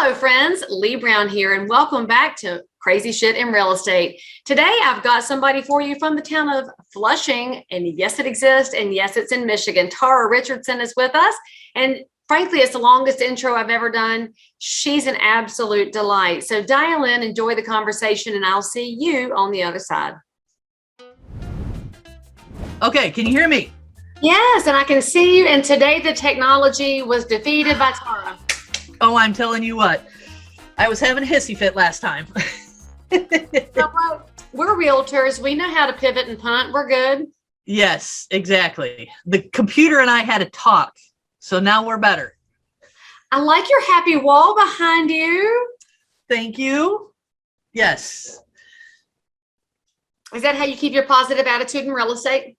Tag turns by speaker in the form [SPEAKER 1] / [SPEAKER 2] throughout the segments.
[SPEAKER 1] Hello, friends. Leigh Brown here, and welcome back to Crazy Shit in Real Estate. Today, I've got somebody for you from the town of Flushing, and yes, it exists, and yes, it's in Michigan. Tara Richardson is with us, and frankly, it's the longest intro I've ever done. She's an absolute delight. So dial in, enjoy the conversation, and I'll see you on the other side.
[SPEAKER 2] Okay, can you hear me?
[SPEAKER 1] Yes, and I can see you, and today the technology was defeated by Tara.
[SPEAKER 2] Oh, I'm telling you what, I was having a hissy fit last time.
[SPEAKER 1] So, we're realtors. We know how to pivot and punt. We're good.
[SPEAKER 2] Yes, exactly. The computer and I had a talk, so now we're better.
[SPEAKER 1] I like your happy wall behind you.
[SPEAKER 2] Thank you. Yes.
[SPEAKER 1] Is that how you keep your positive attitude in real estate?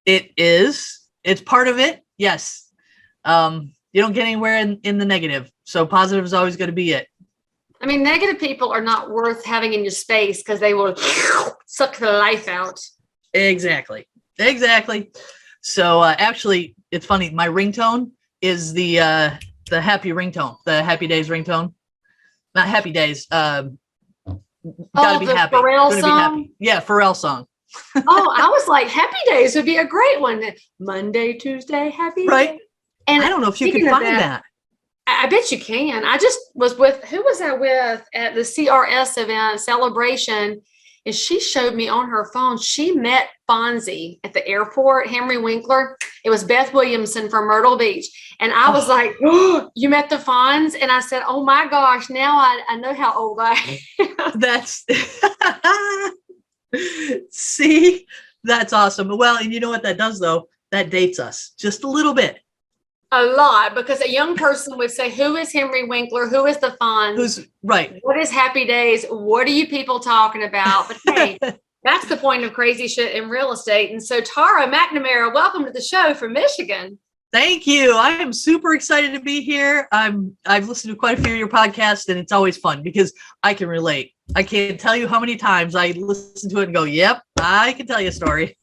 [SPEAKER 2] It is. It's part of it. Yes. You don't get anywhere in the negative. So positive is always going to be it.
[SPEAKER 1] I mean, negative people are not worth having in your space because they will suck the life out.
[SPEAKER 2] Exactly. So actually, it's funny. My ringtone is the happy ringtone, the Happy Days ringtone. Not Happy Days. Gotta be happy.
[SPEAKER 1] Pharrell
[SPEAKER 2] Gonna
[SPEAKER 1] song?
[SPEAKER 2] be happy. Yeah, Pharrell song.
[SPEAKER 1] Oh, I was like, Happy Days would be a great one. Monday, Tuesday, Happy
[SPEAKER 2] Right.
[SPEAKER 1] Day. And
[SPEAKER 2] I don't know if you can find that.
[SPEAKER 1] I bet you can. I just was with, who was I with at the CRS event celebration? And she showed me on her phone, she met Fonzie at the airport, Henry Winkler. It was Beth Williamson from Myrtle Beach. And I was like, oh, you met the Fonz? And I said, oh my gosh, now I know how old I am.
[SPEAKER 2] That's, see, that's awesome. Well, and you know what that does though? That dates us just a little bit.
[SPEAKER 1] A lot, because a young person would say, who is Henry Winkler? Who is the Fonz?
[SPEAKER 2] Who's right?
[SPEAKER 1] What is Happy Days? What are you people talking about? But hey, that's the point of Crazy Shit in Real Estate. And so Tara McNamara, welcome to the show from Michigan.
[SPEAKER 2] Thank you. I am super excited to be here. I've listened to quite a few of your podcasts, and it's always fun because I can relate. I can't tell you how many times I listen to it and go, yep, I can tell you a story.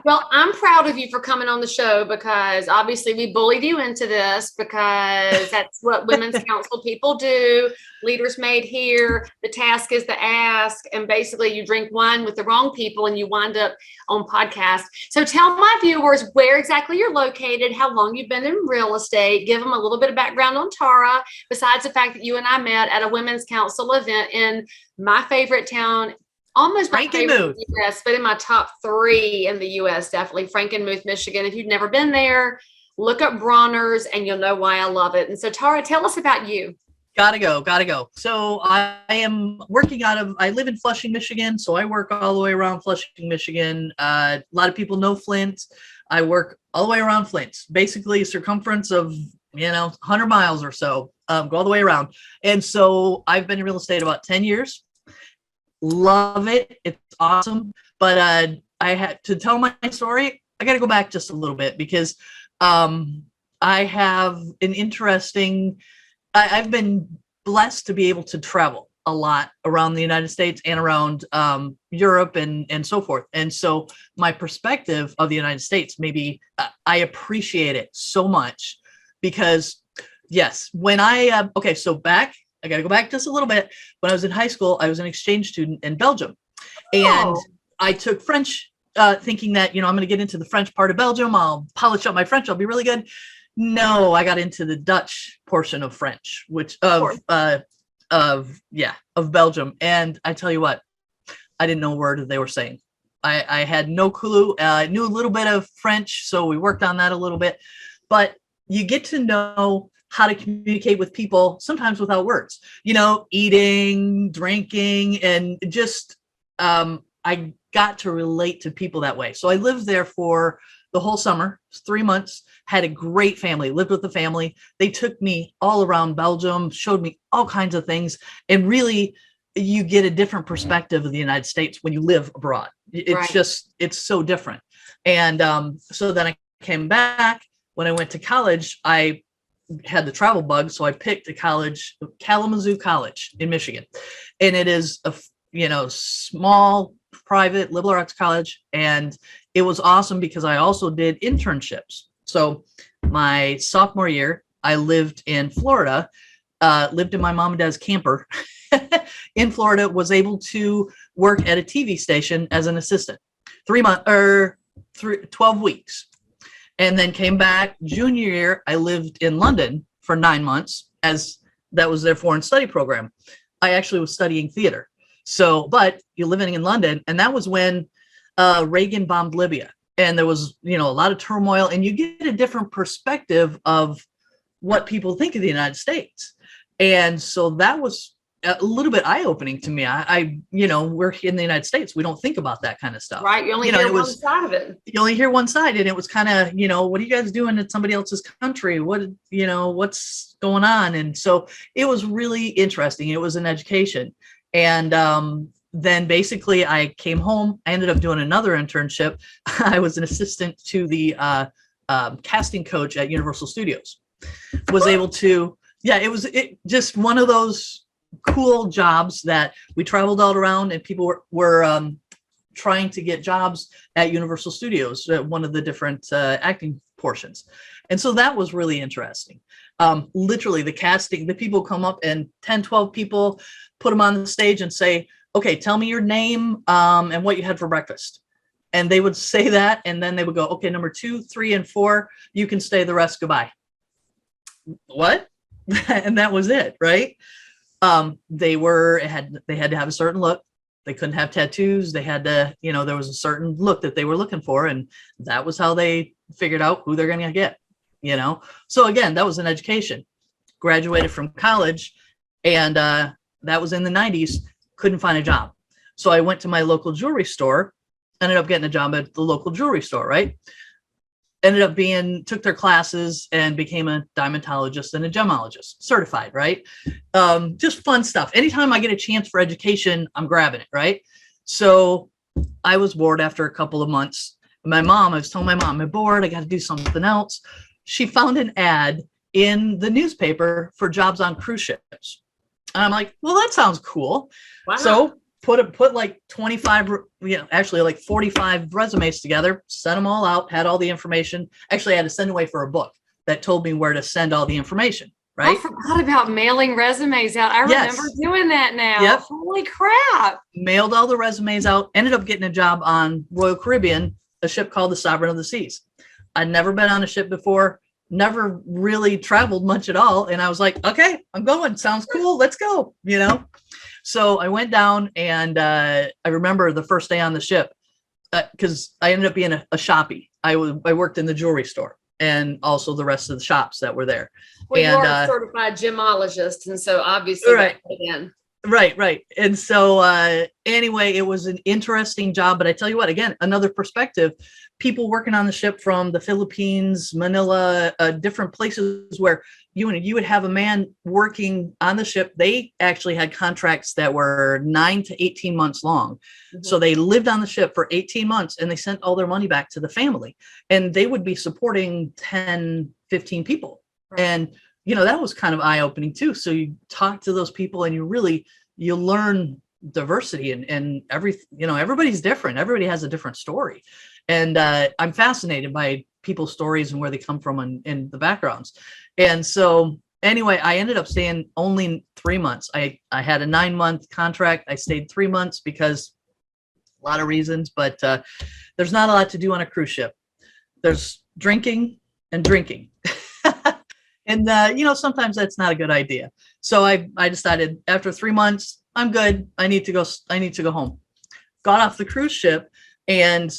[SPEAKER 1] Well, I'm proud of you for coming on the show because obviously we bullied you into this because that's what women's council people do. Leaders made here. The task is the ask. And basically you drink wine with the wrong people and you wind up on podcast. So tell my viewers where exactly you're located, how long you've been in real estate, give them a little bit of background on Tara, besides the fact that you and I met at a women's council event in my favorite town, almost my favorite in the U.S., but in my top 3 in the U.S., definitely Frankenmuth, Michigan. If you've never been there, look up Bronner's and you'll know why I love it. And so Tara, tell us about you.
[SPEAKER 2] Gotta go. So I am working I live in Flushing, Michigan. So I work all the way around Flushing, Michigan. A lot of people know Flint. I work all the way around Flint, basically a circumference of, 100 miles or so, go all the way around. And so I've been in real estate about 10 years. Love it. It's awesome. But I had to tell my story. I got to go back just a little bit because I have an interesting, I've been blessed to be able to travel a lot around the United States and around Europe and so forth. And so my perspective of the United States, maybe I appreciate it so much because yes, when I got to go back just a little bit. When I was in high school, I was an exchange student in Belgium. And I took French thinking that, I'm going to get into the French part of Belgium. I'll polish up my French. I'll be really good. No, I got into the Dutch portion of French, of Belgium. And I tell you what, I didn't know a word that they were saying. I had no clue. I knew a little bit of French, so we worked on that a little bit. But you get to know how to communicate with people, sometimes without words, eating, drinking, and just, I got to relate to people that way. So I lived there for the whole summer, 3 months, had a great family, lived with the family. They took me all around Belgium, showed me all kinds of things. And really, you get a different perspective of the United States when you live abroad. It's so different. And so then I came back. When I went to college, I had the travel bug, so I picked a college, Kalamazoo College in Michigan, and it is a small private liberal arts college, and it was awesome because I also did internships. So my sophomore year, I lived in Florida lived in my mom and dad's camper in Florida, was able to work at a TV station as an assistant, 12 weeks. And then came back junior year. I lived in London for 9 months, as that was their foreign study program. I actually was studying theater. So, but you're living in London, and that was when Reagan bombed Libya, and there was, a lot of turmoil, and you get a different perspective of what people think of the United States. And so that was a little bit eye-opening to me. We're in the United States. We don't think about that kind of stuff.
[SPEAKER 1] Right. You only hear one side of it.
[SPEAKER 2] You only hear one side. And it was kind of, what are you guys doing in somebody else's country? What's going on? And so it was really interesting. It was an education. And then basically I came home. I ended up doing another internship. I was an assistant to the casting coach at Universal Studios. Was able to, it was just one of those cool jobs that we traveled all around, and people were trying to get jobs at Universal Studios, one of the different acting portions. And so that was really interesting. Literally the casting, the people come up, and 10, 12 people, put them on the stage and say, okay, tell me your name and what you had for breakfast. And they would say that, and then they would go, okay, number 2, 3, and 4, you can stay, the rest, goodbye. What? And that was it, right? They had to have a certain look. They couldn't have tattoos. They had to, there was a certain look that they were looking for, and that was how they figured out who they're going to get, So again, that was an education. Graduated from college, and that was in the 90s. Couldn't find a job. So I went to my local jewelry store, ended up getting a job at the local jewelry store, right? Ended up took their classes and became a diamondologist and a gemologist, certified, right? Just fun stuff. Anytime I get a chance for education, I'm grabbing it, right? So I was bored after a couple of months. I was telling my mom, I'm bored, I got to do something else. She found an ad in the newspaper for jobs on cruise ships. And I'm like, well, that sounds cool. Wow. So put like 25, actually like 45 resumes together, sent them all out, had all the information. Actually, I had to send away for a book that told me where to send all the information, right?
[SPEAKER 1] I forgot about mailing resumes out. I remember doing that now. Yep. Holy crap.
[SPEAKER 2] Mailed all the resumes out, ended up getting a job on Royal Caribbean, a ship called the Sovereign of the Seas. I'd never been on a ship before, never really traveled much at all. And I was like, okay, I'm going. Sounds cool. Let's go, So I went down, and I remember the first day on the ship, because I ended up being a shoppy. I worked in the jewelry store and also the rest of the shops that were there.
[SPEAKER 1] Well, you are a certified gemologist, and so obviously
[SPEAKER 2] right.
[SPEAKER 1] Again.
[SPEAKER 2] Right. And so anyway, it was an interesting job. But I tell you what, again, another perspective. People working on the ship from the Philippines, Manila, different places where you would have a man working on the ship. They actually had contracts that were 9 to 18 months long. Mm-hmm. So they lived on the ship for 18 months, and they sent all their money back to the family, and they would be supporting 10, 15 people. Right. And, that was kind of eye-opening too. So you talk to those people, and you learn diversity, and everybody's different. Everybody has a different story. And I'm fascinated by people's stories and where they come from and the backgrounds. And so anyway, I ended up staying only 3 months. I had a 9-month contract. I stayed 3 months because a lot of reasons, but there's not a lot to do on a cruise ship. There's drinking and drinking. And, sometimes that's not a good idea. So I decided after 3 months, I'm good. I need to go home. Got off the cruise ship, and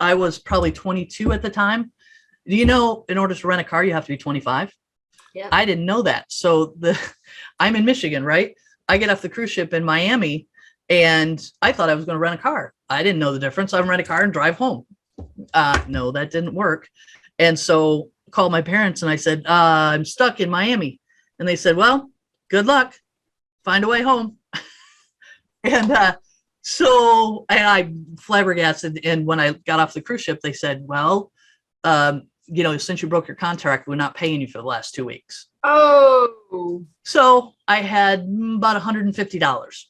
[SPEAKER 2] I was probably 22 at the time. In order to rent a car, you have to be 25. Yeah. I didn't know that. So I'm in Michigan, right? I get off the cruise ship in Miami, and I thought I was going to rent a car. I didn't know the difference. I rent a car and drive home. No, that didn't work. And so called my parents, and I said, I'm stuck in Miami. And they said, well, good luck. Find a way home. And so I flabbergasted. And when I got off the cruise ship, they said, well, since you broke your contract, we're not paying you for the last 2 weeks.
[SPEAKER 1] Oh.
[SPEAKER 2] So I had about $150.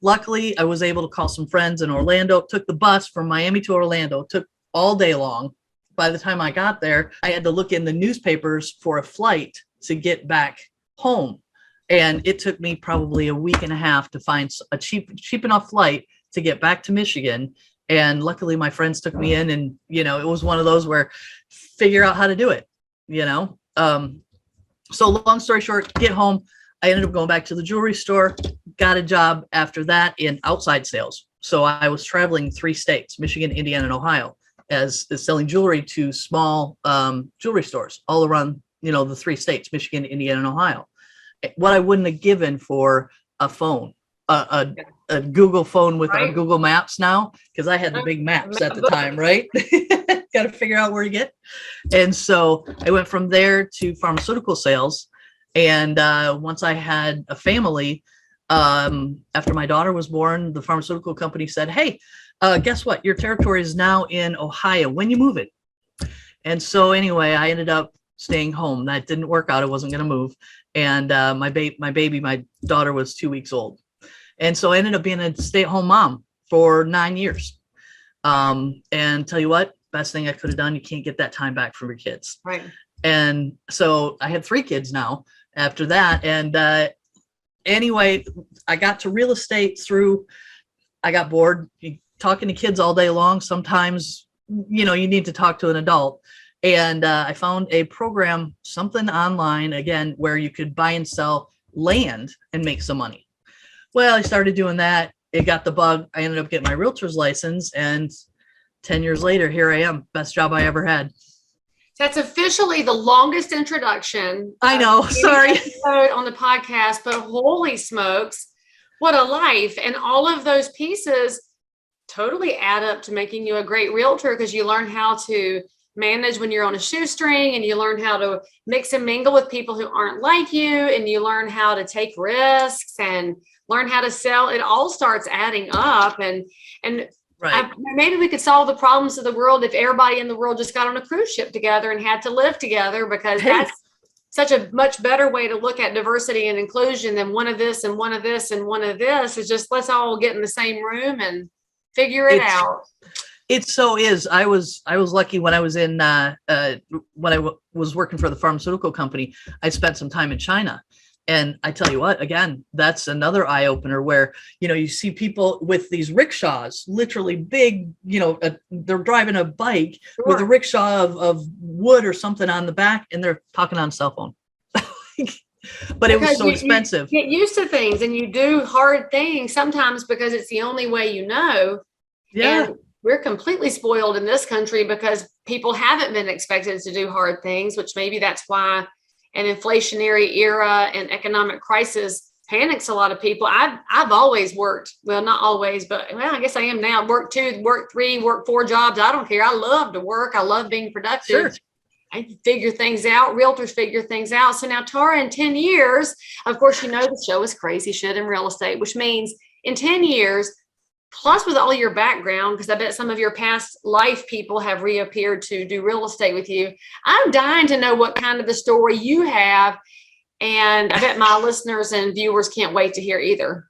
[SPEAKER 2] Luckily, I was able to call some friends in Orlando, took the bus from Miami to Orlando, took all day long. By the time I got there, I had to look in the newspapers for a flight to get back home. And it took me probably a week and a half to find a cheap enough flight to get back to Michigan. And luckily my friends took me in, and, it was one of those where figure out how to do it, So long story short, get home. I ended up going back to the jewelry store, got a job after that in outside sales. So I was traveling 3 states, Michigan, Indiana, and Ohio, as selling jewelry to small jewelry stores all around, the 3 states, Michigan, Indiana, and Ohio. What I wouldn't have given for a phone, a Google phone with our Google Maps now, because I had the big maps at the time, right? Got to figure out where to get. And so I went from there to pharmaceutical sales. And once I had a family, after my daughter was born, the pharmaceutical company said, hey, guess what? Your territory is now in Ohio. When you move it? And so anyway, I ended up staying home. That didn't work out. I wasn't going to move. And my daughter was 2 weeks old. And so I ended up being a stay-at-home mom for 9 years. And tell you what, best thing I could have done, you can't get that time back from your kids.
[SPEAKER 1] Right.
[SPEAKER 2] And so I had 3 kids now after that. And anyway, I got to real estate I got bored talking to kids all day long. Sometimes, you need to talk to an adult. And I found a program, something online, again, where you could buy and sell land and make some money. Well, I started doing that. It got the bug. I ended up getting my realtor's license. And 10 years later, here I am. Best job I ever had.
[SPEAKER 1] That's officially the longest introduction.
[SPEAKER 2] I know. Sorry.
[SPEAKER 1] On the podcast, but holy smokes, what a life. And all of those pieces totally add up to making you a great realtor, because you learn how to manage when you're on a shoestring, and you learn how to mix and mingle with people who aren't like you, and you learn how to take risks and learn how to sell. It all starts adding up. And
[SPEAKER 2] right.
[SPEAKER 1] Maybe we could solve the problems of the world if everybody in the world just got on a cruise ship together and had to live together, because that's such a much better way to look at diversity and inclusion than one of this and one of this and one of this. Is just, let's all get in the same room and figure it out.
[SPEAKER 2] It so is. I was lucky when I was in when I was working for the pharmaceutical company. I spent some time in China, and I tell you what, again, that's another eye opener where you see people with these rickshaws, literally big. They're driving a bike with a rickshaw of wood or something on the back, and they're talking on a cell phone. But it was so expensive.
[SPEAKER 1] You get used to things, and you do hard things sometimes because it's the only way you know.
[SPEAKER 2] Yeah.
[SPEAKER 1] And we're completely spoiled in this country because people haven't been expected to do hard things, which maybe that's why an inflationary era and economic crisis panics a lot of people. I've always worked, well, not always, but I guess I am now. Work 2, work 3, work 4 jobs. I don't care. I love to work. I love being productive.
[SPEAKER 2] Sure.
[SPEAKER 1] I figure things out. Realtors figure things out. So now, Tara, in 10 years, of course, the show is Crazy Shit in Real Estate, which means in 10 years, plus with all your background, because I bet some of your past life people have reappeared to do real estate with you. I'm dying to know what kind of the story you have. And I bet my listeners and viewers can't wait to hear either.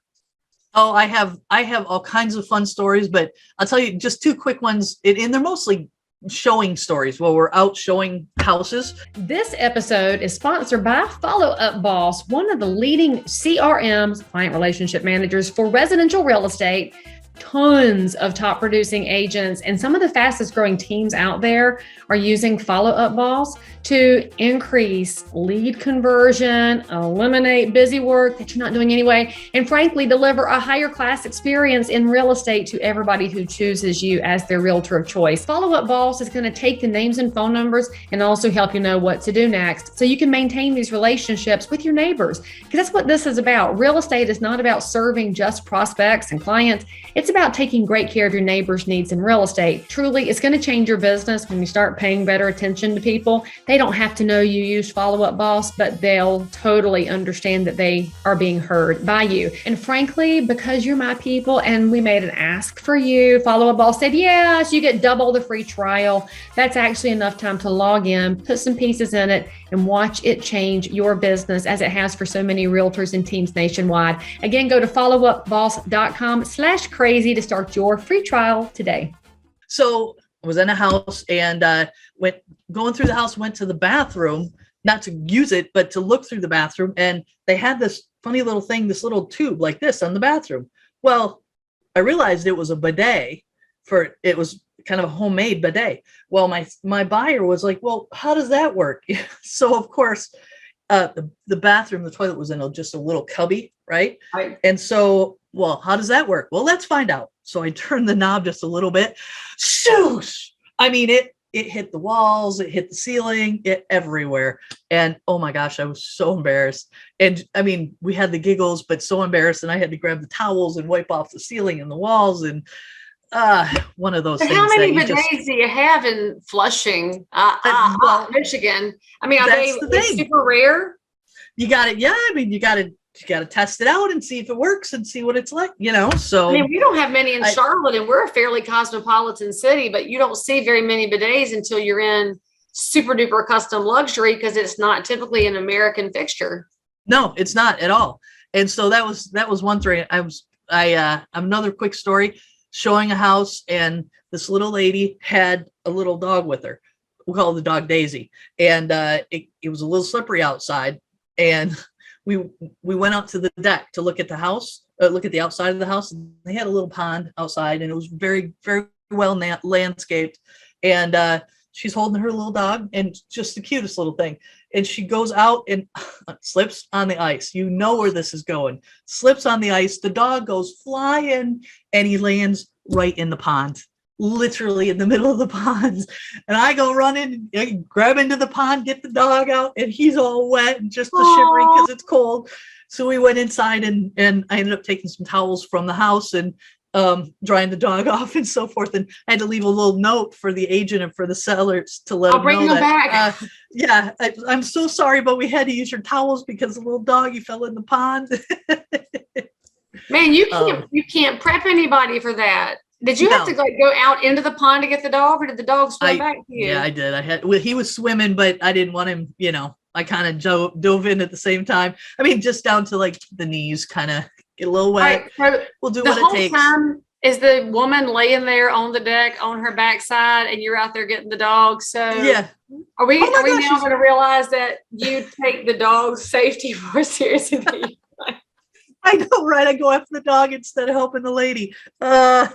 [SPEAKER 2] Oh, I have all kinds of fun stories, but I'll tell you just 2 quick ones. And they're mostly showing stories while we're out showing houses.
[SPEAKER 3] This episode is sponsored by Follow Up Boss, one of the leading CRMs, client relationship managers for residential real estate. Tons of top producing agents and some of the fastest growing teams out there are using Follow Up Boss to increase lead conversion, eliminate busy work that you're not doing anyway, and frankly, deliver a higher class experience in real estate to everybody who chooses you as their realtor of choice. Follow Up Boss is going to take the names and phone numbers and also help you know what to do next so you can maintain these relationships with your neighbors, because that's what this is about. Real estate is not about serving just prospects and clients. It's about taking great care of your neighbors' needs in real estate. Truly, it's going to change your business when you start paying better attention to people. They don't have to know you use Follow Up Boss, but they'll totally understand that they are being heard by you. And frankly, because you're my people and we made an ask for you, Follow Up Boss said, yes, you get double the free trial. That's actually enough time to log in, put some pieces in it, and watch it change your business as it has for so many realtors and teams nationwide. Again, go to followupboss.com/crazy to start your free trial today.
[SPEAKER 2] So I was in a house and going through the house, went to the bathroom, not to use it, but to look through the bathroom. And they had this funny little thing, this little tube like this on the bathroom. Well, I realized it was a bidet it was kind of a homemade bidet. Well, my buyer was like, well, how does that work? So of course, the bathroom, the toilet was in just a little cubby, right?
[SPEAKER 1] Right.
[SPEAKER 2] And so, well, how does that work? Well, let's find out. So I turned the knob just a little bit. Shoosh! I mean, it hit the walls, it hit the ceiling, it everywhere. And oh my gosh, I was so embarrassed. And I mean, we had the giggles, but so embarrassed. And I had to grab the towels and wipe off the ceiling and the walls. And one of those
[SPEAKER 1] So
[SPEAKER 2] things.
[SPEAKER 1] how many
[SPEAKER 2] that
[SPEAKER 1] bidets do you have in Flushing, Michigan? I mean, are they super rare?
[SPEAKER 2] You got it. Yeah. I mean, you got to test it out and see if it works and see what it's like, so.
[SPEAKER 1] I mean, we don't have many in Charlotte, and we're a fairly cosmopolitan city, but you don't see very many bidets until you're in super duper custom luxury, because it's not typically an American fixture.
[SPEAKER 2] No, it's not at all. And so that was one thing. Another quick story, showing a house, and this little lady had a little dog with her. We'll call the dog Daisy. And it was a little slippery outside. And we went out to the deck to look at the house, look at the outside of the house. They had a little pond outside, and it was very, very well landscaped. And she's holding her little dog, and just the cutest little thing. And she goes out and slips on the ice. You know where this is going. Slips on the ice. The dog goes flying, and he lands right in the pond, literally in the middle of the pond. And I go running, grab into the pond, get the dog out, and he's all wet and just shivering because it's cold. So we went inside, and I ended up taking some towels from the house and drying the dog off and so forth. And I had to leave a little note for the agent and for the sellers to let them know that, yeah, I'm so sorry, but we had to use your towels because the little doggy fell in the pond.
[SPEAKER 3] Man, you can't prep anybody for that. Did you have to go out into the pond to get the dog, or did the dog swim back to you?
[SPEAKER 2] Yeah, I did. He was swimming, but I didn't want him, I kind of dove in at the same time. I mean, just down to like the knees, kind of get a little wet.
[SPEAKER 3] Right, so
[SPEAKER 2] we'll do what it takes.
[SPEAKER 3] The whole time is the woman laying there on the deck on her backside, and you're out there getting the dog. So
[SPEAKER 2] yeah.
[SPEAKER 3] Are we now going to realize that you take the dog's safety more seriously than you?
[SPEAKER 2] I know, right? I go after the dog instead of helping the lady.
[SPEAKER 3] But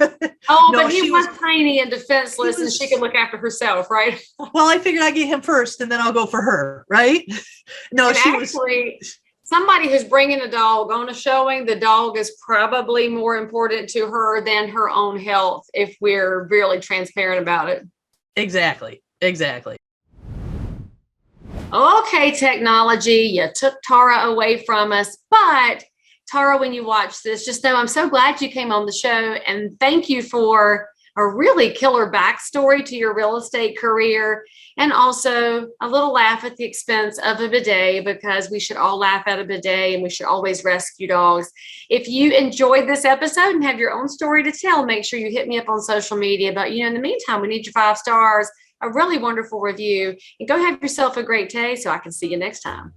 [SPEAKER 3] he was tiny and defenseless, and she could look after herself, right?
[SPEAKER 2] Well, I figured I'd get him first, and then I'll go for her, right? No,
[SPEAKER 3] somebody who's bringing a dog on a showing, the dog is probably more important to her than her own health, if we're really transparent about it.
[SPEAKER 2] Exactly.
[SPEAKER 3] Okay, technology, you took Tara away from us, but Tara, when you watch this, just know I'm so glad you came on the show, and thank you for a really killer backstory to your real estate career, and also a little laugh at the expense of a bidet, because we should all laugh at a bidet and we should always rescue dogs. If you enjoyed this episode and have your own story to tell, make sure you hit me up on social media. But in the meantime, we need your 5 stars, a really wonderful review, and go have yourself a great day so I can see you next time.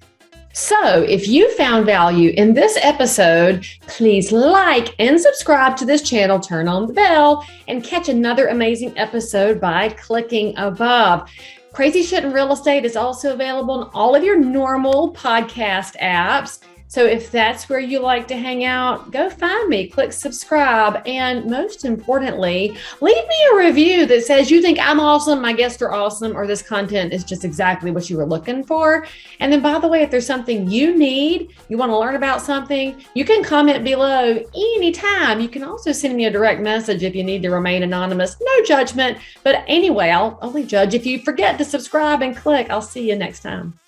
[SPEAKER 3] So if you found value in this episode, please like and subscribe to this channel, turn on the bell, and catch another amazing episode by clicking above. Crazy Shit in Real Estate is also available in all of your normal podcast apps. So if that's where you like to hang out, go find me, click subscribe, and most importantly, leave me a review that says you think I'm awesome, my guests are awesome, or this content is just exactly what you were looking for. And then, by the way, if there's something you need, you want to learn about something, you can comment below anytime. You can also send me a direct message if you need to remain anonymous. No judgment. But anyway, I'll only judge if you forget to subscribe and click. I'll see you next time.